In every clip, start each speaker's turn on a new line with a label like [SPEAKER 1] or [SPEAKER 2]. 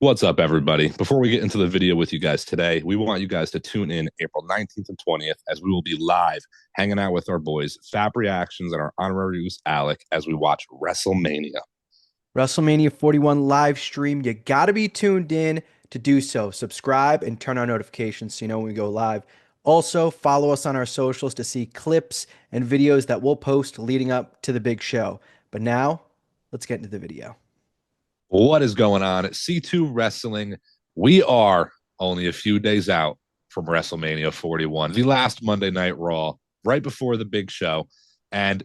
[SPEAKER 1] What's up, everybody? Before we get into the video with you guys today, we want you guys to tune in April 19th and 20th as we will be live hanging out with our boys, FAP Reactions, and our honorary use Alec as we watch WrestleMania.
[SPEAKER 2] WrestleMania 41 live stream. You got to be tuned in to do so. Subscribe and turn on notifications so you know when we go live. Also, follow us on our socials to see clips and videos that we'll post leading up to the big show. But now, let's get into the video.
[SPEAKER 1] What is going on at C2 Wrestling? We are only a few days out from WrestleMania 41, the last Monday Night Raw, right before the big show. And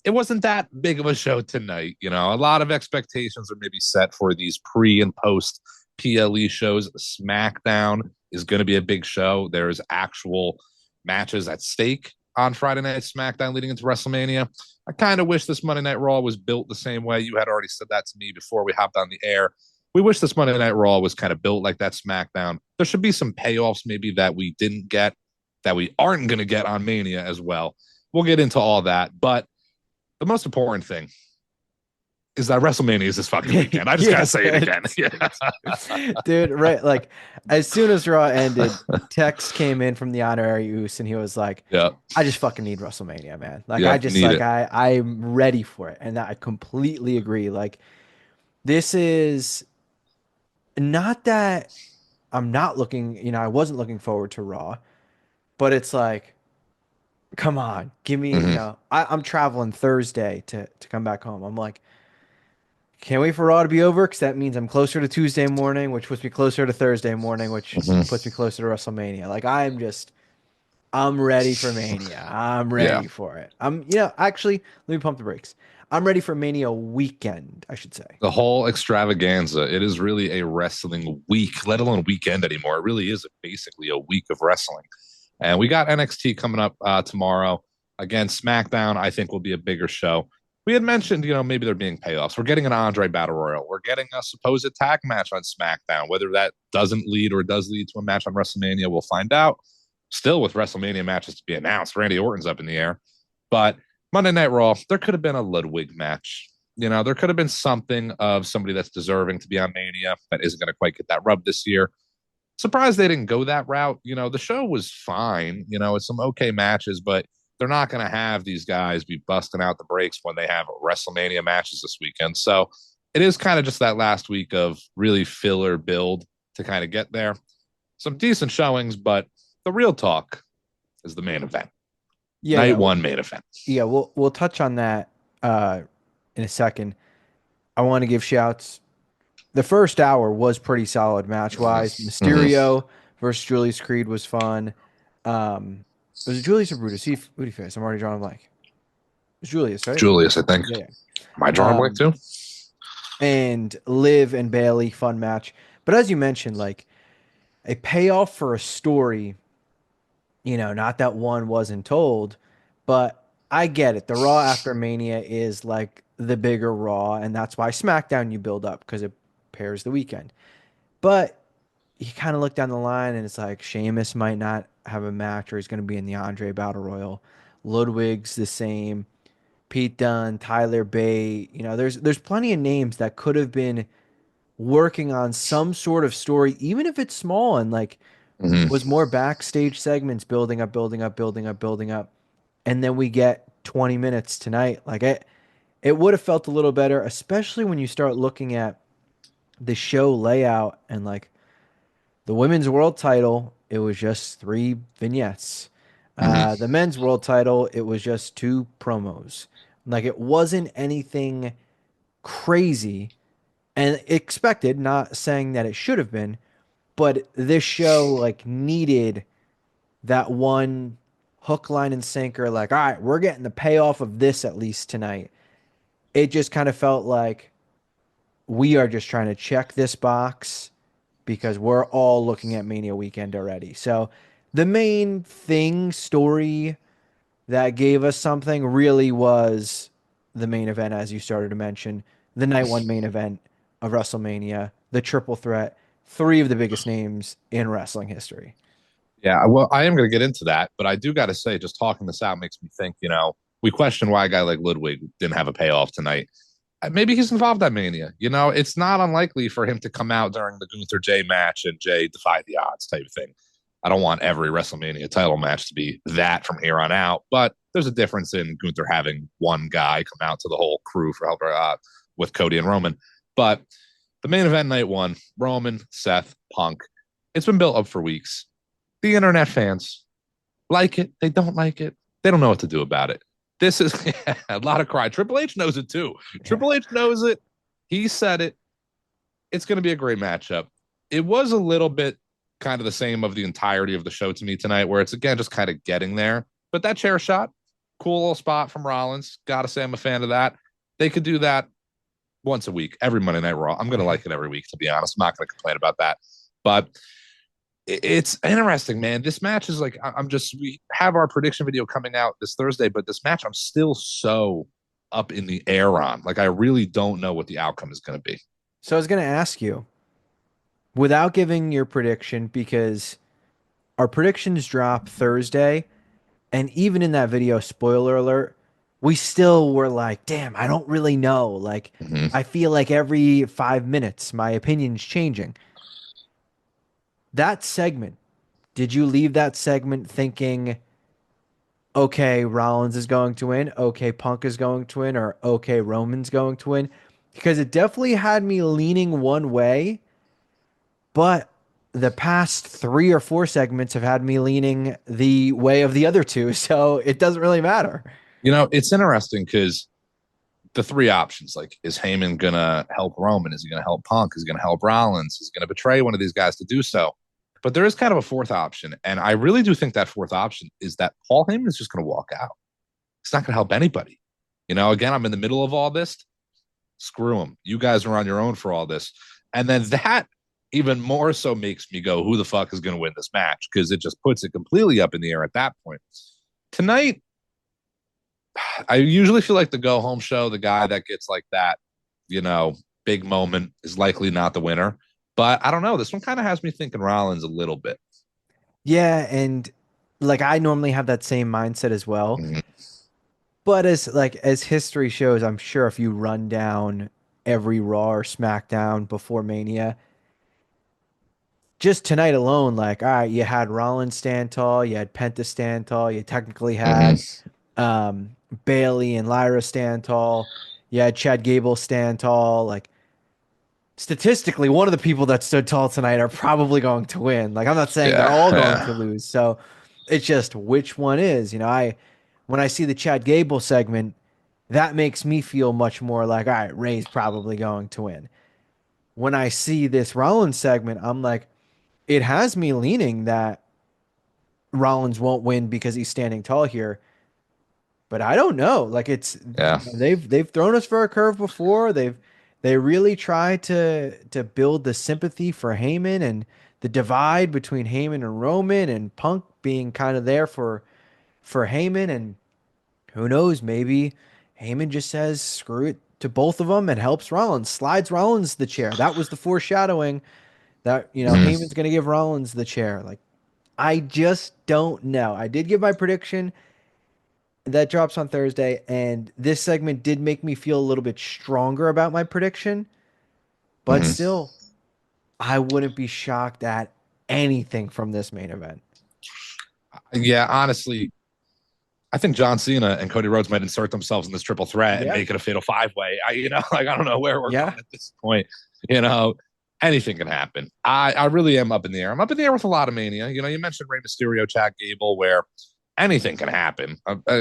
[SPEAKER 1] it wasn't that big of a show tonight. You know, a lot of expectations are maybe set for these pre and post PLE shows. SmackDown is going to be a big show. There's actual matches at stake on Friday Night SmackDown leading into WrestleMania. I kind of wish this Monday Night Raw was built the same way. You had already said that to me before we hopped on the air. We wish this Monday Night Raw was kind of built like that SmackDown. There should be some payoffs maybe that we didn't get, that we aren't going to get on Mania as well. We'll get into all that. But the most important thing is that WrestleMania is this fucking weekend. I just gotta say it again.
[SPEAKER 2] Yeah. Dude, right? Like, as soon as Raw ended, text came in from the honorary use, and he was like,
[SPEAKER 1] Yeah.
[SPEAKER 2] I just fucking need WrestleMania, man. Like, I
[SPEAKER 1] Yep.
[SPEAKER 2] just
[SPEAKER 1] Need
[SPEAKER 2] like
[SPEAKER 1] it.
[SPEAKER 2] I'm ready for it. And I completely agree. Like, this is not that I'm not looking, I wasn't looking forward to Raw, but it's like, come on, give me,
[SPEAKER 1] Mm-hmm.
[SPEAKER 2] I'm traveling Thursday to come back home. I'm like, can't wait for Raw to be over because that means I'm closer to Tuesday morning, which puts me closer to Thursday morning, which
[SPEAKER 1] Mm-hmm.
[SPEAKER 2] puts me closer to WrestleMania. Like I'm ready for Mania. I'm
[SPEAKER 1] Yeah.
[SPEAKER 2] ready for it. Actually, let me pump the brakes. I'm ready for Mania weekend, I should say.
[SPEAKER 1] The whole extravaganza. It is really a wrestling week, let alone weekend anymore. It really is basically a week of wrestling. And we got NXT coming up tomorrow. Again, SmackDown, I think, will be a bigger show. We had mentioned, maybe there being payoffs. We're getting an Andre Battle Royal. We're getting a supposed tag match on SmackDown. Whether that doesn't lead or does lead to a match on WrestleMania, we'll find out. Still with WrestleMania matches to be announced. Randy Orton's up in the air. But Monday Night Raw, there could have been a Ludwig match. There could have been something of somebody that's deserving to be on Mania that isn't going to quite get that rub this year. Surprised they didn't go that route. The show was fine. It's some okay matches, but they're not going to have these guys be busting out the breaks when they have WrestleMania matches this weekend. So it is kind of just that last week of really filler build to kind of get there. Some decent showings, but the real talk is the main event.
[SPEAKER 2] Yeah,
[SPEAKER 1] Night
[SPEAKER 2] yeah,
[SPEAKER 1] one main event.
[SPEAKER 2] yeah. We'll touch on that in a second. I want to give shouts. The first hour was pretty solid match wise.
[SPEAKER 1] Mm-hmm. Mm-hmm.
[SPEAKER 2] Mysterio versus Julius Creed was fun. Was it Julius or Brutus? Who did he face? I'm already drawing a blank. It was Julius, right?
[SPEAKER 1] Julius, I think.
[SPEAKER 2] Yeah.
[SPEAKER 1] Am I drawing a blank
[SPEAKER 2] Um,
[SPEAKER 1] too?
[SPEAKER 2] and Liv and Bailey, fun match. But as you mentioned, like a payoff for a story, not that one wasn't told, but I get it. The Raw after Mania is like the bigger Raw, and that's why SmackDown you build up because it pairs the weekend. But you kind of look down the line and it's like Sheamus might not have a match or he's going to be in the Andre Battle Royal. Ludwig's the same. Pete Dunne, Tyler Bate. There's plenty of names that could have been working on some sort of story, even if it's small and like was
[SPEAKER 1] Mm-hmm.
[SPEAKER 2] more backstage segments building up, building up, building up, building up. And then we get 20 minutes tonight. Like it would have felt a little better, especially when you start looking at the show layout and like the women's world title, it was just three vignettes.
[SPEAKER 1] Mm-hmm.
[SPEAKER 2] The men's world title, it was just two promos. Like it wasn't anything crazy and expected, not saying that it should have been, but this show like needed that one hook, line, and sinker. Like, all right, we're getting the payoff of this at least tonight. It just kind of felt like we are just trying to check this box because we're all looking at Mania weekend already. So the main thing, story that gave us something really was the main event, as you started to mention, the night one main event of WrestleMania, the triple threat, three of the biggest names in wrestling history.
[SPEAKER 1] Yeah, well, I am going to get into that, but I do got to say, just talking this out makes me think, we question why a guy like Ludwig didn't have a payoff tonight. maybe he's involved at Mania. You know, it's not unlikely for him to come out during the Gunther Jay match and Jay defy the odds type of thing. I don't want every WrestleMania title match to be that from here on out, but there's a difference in Gunther having one guy come out to the whole crew for help with Cody and Roman. But the main event night one, Roman, Seth, Punk. It's been built up for weeks. The internet fans like it. They don't like it. They don't know what to do about it. This is a lot of cry. Triple H knows it too.
[SPEAKER 2] Yeah.
[SPEAKER 1] Triple H knows it. He said it. It's going to be a great matchup. It was a little bit kind of the same of the entirety of the show to me tonight, where it's again just kind of getting there. But that chair shot, cool little spot from Rollins. Gotta say, I'm a fan of that. They could do that once a week, every Monday Night Raw. I'm going to like it every week, to be honest. I'm not going to complain about that. But it's interesting, man. This match is like, we have our prediction video coming out this Thursday, but this match I'm still so up in the air on. Like, I really don't know what the outcome is going to be.
[SPEAKER 2] So I was going to ask you, without giving your prediction, because our predictions drop Thursday, and even in that video, spoiler alert, we still were like, damn, I don't really know. Like, I feel like every 5 minutes, my opinion's changing. That segment, did you leave that segment thinking, okay, Rollins is going to win, okay, Punk is going to win, or okay, Roman's going to win? Because it definitely had me leaning one way, but the past 3 or 4 segments have had me leaning the way of the other two, so it doesn't really matter.
[SPEAKER 1] You know, it's interesting because the three options, like, is Heyman going to help Roman? Is he going to help Punk? Is he going to help Rollins? Is he going to betray one of these guys to do so? But there is kind of a fourth option. And I really do think that fourth option is that Paul Heyman is just going to walk out. It's not going to help anybody. You know, again, I'm in the middle of all this. Screw him. You guys are on your own for all this. And then that even more so makes me go, who the fuck is going to win this match? Because it just puts it completely up in the air at that point. Tonight, I usually feel like the go home show, the guy that gets like that, you know, big moment is likely not the winner. But I don't know. This one kind of has me thinking Rollins a little bit.
[SPEAKER 2] Yeah, and like I normally have that same mindset as well.
[SPEAKER 1] Mhm.
[SPEAKER 2] But as history shows, I'm sure if you run down every Raw or SmackDown before Mania, just tonight alone, like, all right, you had Rollins stand tall, you had Penta stand tall, you technically had
[SPEAKER 1] Mhm.
[SPEAKER 2] Bailey and Lyra stand tall, you had Chad Gable stand tall. Like, statistically, one of the people that stood tall tonight are probably going to win. Like, I'm not saying they're
[SPEAKER 1] Yeah.
[SPEAKER 2] all going to
[SPEAKER 1] Yeah.
[SPEAKER 2] lose. So it's just which one is. When I see the Chad Gable segment, that makes me feel much more like, all right, Ray's probably going to win. When I see this Rollins segment, I'm like, it has me leaning that Rollins won't win because he's standing tall here. But I don't know. Like,
[SPEAKER 1] Yeah.
[SPEAKER 2] they've thrown us for a curve before. They really try to build the sympathy for Heyman and the divide between Heyman and Roman and Punk being kind of there for Heyman. And who knows, maybe Heyman just says screw it to both of them and helps Rollins, slides Rollins the chair. That was the foreshadowing that,
[SPEAKER 1] Mhm.
[SPEAKER 2] Heyman's going to give Rollins the chair. Like, I just don't know. I did give my prediction that drops on Thursday, and this segment did make me feel a little bit stronger about my prediction, but
[SPEAKER 1] Mhm.
[SPEAKER 2] still, I wouldn't be shocked at anything from this main event.
[SPEAKER 1] Yeah, honestly, I think John Cena and Cody Rhodes might insert themselves in this triple threat and
[SPEAKER 2] Yeah.
[SPEAKER 1] make it a fatal 5-way. Like, I don't know where we're
[SPEAKER 2] Yeah.
[SPEAKER 1] going at this point. You know, anything can happen. I really am up in the air. I'm up in the air with a lot of mania. You know, you mentioned Rey Mysterio, Chad Gable, where anything can happen.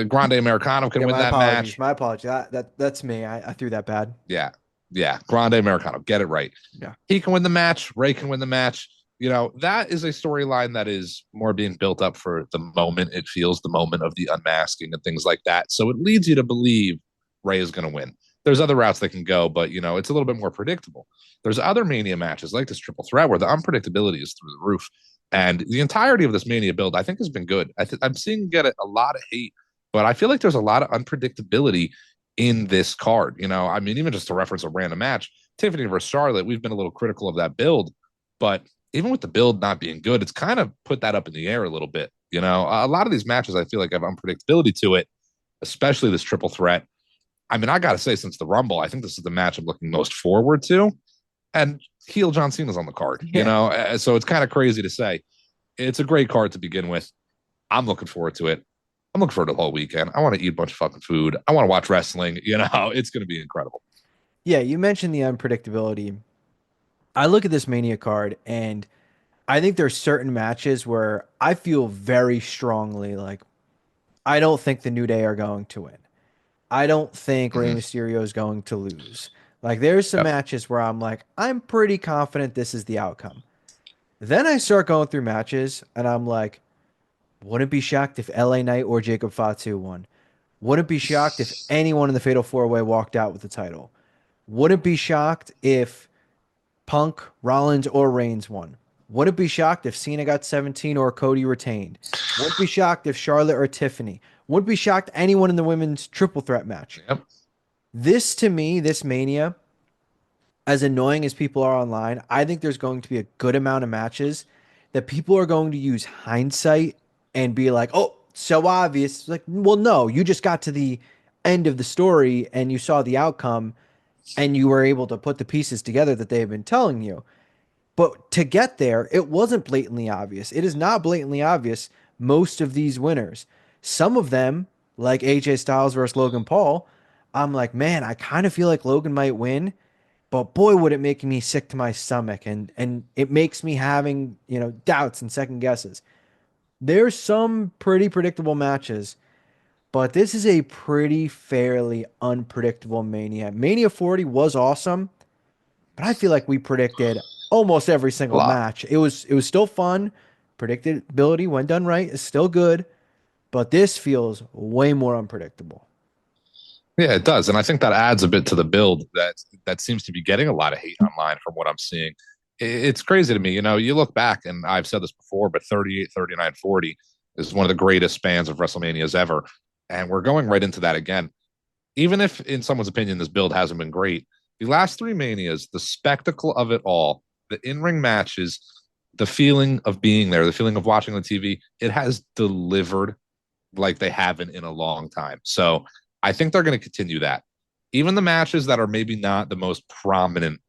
[SPEAKER 1] Grande Americano can
[SPEAKER 2] Yeah,
[SPEAKER 1] win
[SPEAKER 2] my
[SPEAKER 1] that
[SPEAKER 2] apologies.
[SPEAKER 1] match.
[SPEAKER 2] My apologies. That's me. I threw that bad.
[SPEAKER 1] Yeah, yeah, Grande Americano, get it right.
[SPEAKER 2] Yeah.
[SPEAKER 1] He can win the match. Ray can win the match. You know, that is a storyline that is more being built up for the moment. It feels the moment of the unmasking and things like that. So it leads you to believe Ray is going to win. There's other routes they can go, but, you know, it's a little bit more predictable. There's other Mania matches like this triple threat where the unpredictability is through the roof. And the entirety of this Mania build, I think, has been good. I'm seeing get a lot of hate, but I feel like there's a lot of unpredictability in this card. You know, I mean, even just to reference a random match, Tiffany versus Charlotte, we've been a little critical of that build, but even with the build not being good, it's kind of put that up in the air a little bit. You know, a lot of these matches I feel like have unpredictability to it, especially this triple threat. I mean, I got to say, since the Rumble, I think this is the match I'm looking most forward to. And heel John Cena's on the card,
[SPEAKER 2] Yeah.
[SPEAKER 1] So it's kind of crazy to say. It's a great card to begin with. I'm looking forward to it. I'm looking forward to the whole weekend. I want to eat a bunch of fucking food. I want to watch wrestling. It's going to be incredible.
[SPEAKER 2] Yeah, you mentioned the unpredictability. I look at this Mania card and I think there's certain matches where I feel very strongly like I don't think the New Day are going to win. I don't think Rey
[SPEAKER 1] Mm-hmm.
[SPEAKER 2] Mysterio is going to lose. Like there's some
[SPEAKER 1] Yep.
[SPEAKER 2] matches where I'm like, I'm pretty confident this is the outcome. Then I start going through matches and I'm like, wouldn't be shocked if LA Knight or Jacob Fatu won. Wouldn't be shocked if anyone in the Fatal 4-Way walked out with the title. Wouldn't be shocked if Punk, Rollins, or Reigns won. Wouldn't be shocked if Cena got 17 or Cody retained. Wouldn't be shocked if Charlotte or Tiffany. Wouldn't be shocked anyone in the women's triple threat match.
[SPEAKER 1] Yep.
[SPEAKER 2] This to me, this Mania, as annoying as people are online, I think there's going to be a good amount of matches that people are going to use hindsight and be like, oh, so obvious. Like, well, no, you just got to the end of the story and you saw the outcome and you were able to put the pieces together that they have been telling you. But to get there, it wasn't blatantly obvious. It is not blatantly obvious, most of these winners. Some of them, like AJ Styles versus Logan Paul, I'm like, man, I kind of feel like Logan might win, but boy, would it make me sick to my stomach, and it makes me having, doubts and second guesses. There's some pretty predictable matches, but this is a pretty fairly unpredictable Mania. Mania 40 was awesome, but I feel like we predicted almost every
[SPEAKER 1] A
[SPEAKER 2] single
[SPEAKER 1] lot.
[SPEAKER 2] match. It was still fun. Predictability, when done right, is still good, but this feels way more unpredictable.
[SPEAKER 1] Yeah, it does. And I think that adds a bit to the build that seems to be getting a lot of hate online from what I'm seeing. It's crazy to me. You look back, and I've said this before, but 38, 39, 40 is one of the greatest spans of WrestleManias ever. And we're going right into that again. Even if, in someone's opinion, this build hasn't been great, the last three Manias, the spectacle of it all, the in ring matches, the feeling of being there, the feeling of watching on TV, it has delivered like they haven't in a long time. So I think they're going to continue that. Even the matches that are maybe not the most prominent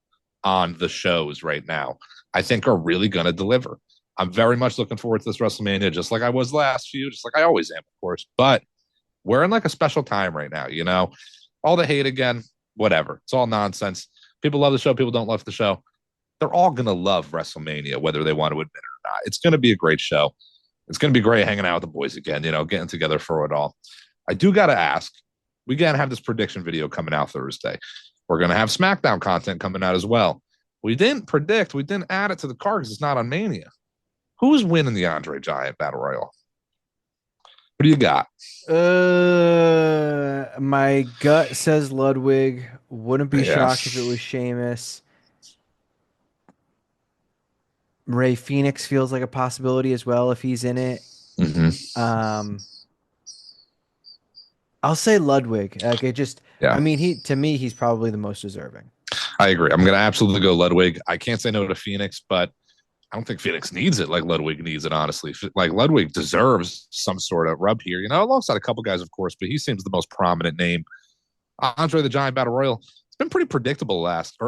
[SPEAKER 1] on the shows right now, I think are really going to deliver. I'm very much looking forward to this WrestleMania, just like I was last few, just like I always am, of course. But we're in like a special time right now. All the hate again, whatever. It's all nonsense. People love the show, people don't love the show. They're all going to love WrestleMania, whether they want to admit it or not. It's going to be a great show. It's going to be great hanging out with the boys again, getting together for it all. I do got to ask, we got to have this prediction video coming out Thursday. We're going to have SmackDown content coming out as well. We didn't add it to the card because it's not on Mania. Who's winning the Andre Giant Battle Royal? What do you got?
[SPEAKER 2] My gut says Ludwig. Wouldn't be
[SPEAKER 1] Yeah.
[SPEAKER 2] shocked if it was Sheamus. Ray Phoenix feels like a possibility as well if he's in it.
[SPEAKER 1] Mm-hmm.
[SPEAKER 2] Um, I'll say Ludwig. Like it just,
[SPEAKER 1] Yeah,
[SPEAKER 2] I mean, he to me, he's probably the most deserving.
[SPEAKER 1] I agree. I'm going to absolutely go Ludwig. I can't say no to Phoenix, but I don't think Phoenix needs it like Ludwig needs it, honestly. Like Ludwig deserves some sort of rub here, alongside a couple guys, of course, but he seems the most prominent name. Andre the Giant Battle Royal, it's been pretty predictable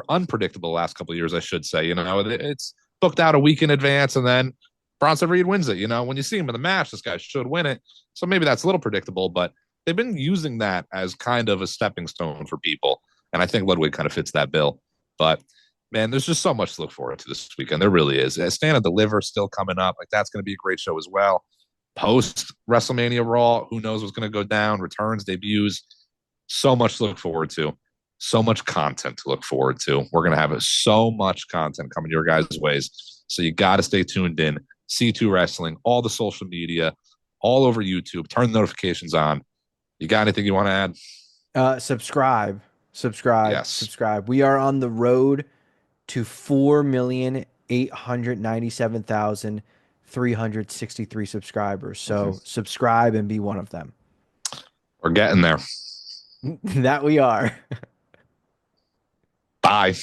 [SPEAKER 1] unpredictable last couple of years, I should say. It's booked out a week in advance, and then Bronson Reed wins it. When you see him in the match, this guy should win it. So maybe that's a little predictable, but they've been using that as kind of a stepping stone for people. And I think Ludwig kind of fits that bill. But man, there's just so much to look forward to this weekend. There really is. Stand and Deliver still coming up. Like that's going to be a great show as well. Post WrestleMania Raw, who knows what's going to go down? Returns, debuts, so much to look forward to. So much content to look forward to. We're going to have so much content coming your guys' ways. So you got to stay tuned in. C2 Wrestling, all the social media, all over YouTube. Turn the notifications on. You got anything you want to add?
[SPEAKER 2] Subscribe, subscribe,
[SPEAKER 1] Yes.
[SPEAKER 2] subscribe. We are on the road to 4,897,363 subscribers.
[SPEAKER 1] Mm-hmm.
[SPEAKER 2] So subscribe and be one of them.
[SPEAKER 1] We're getting there.
[SPEAKER 2] That we are.
[SPEAKER 1] Bye.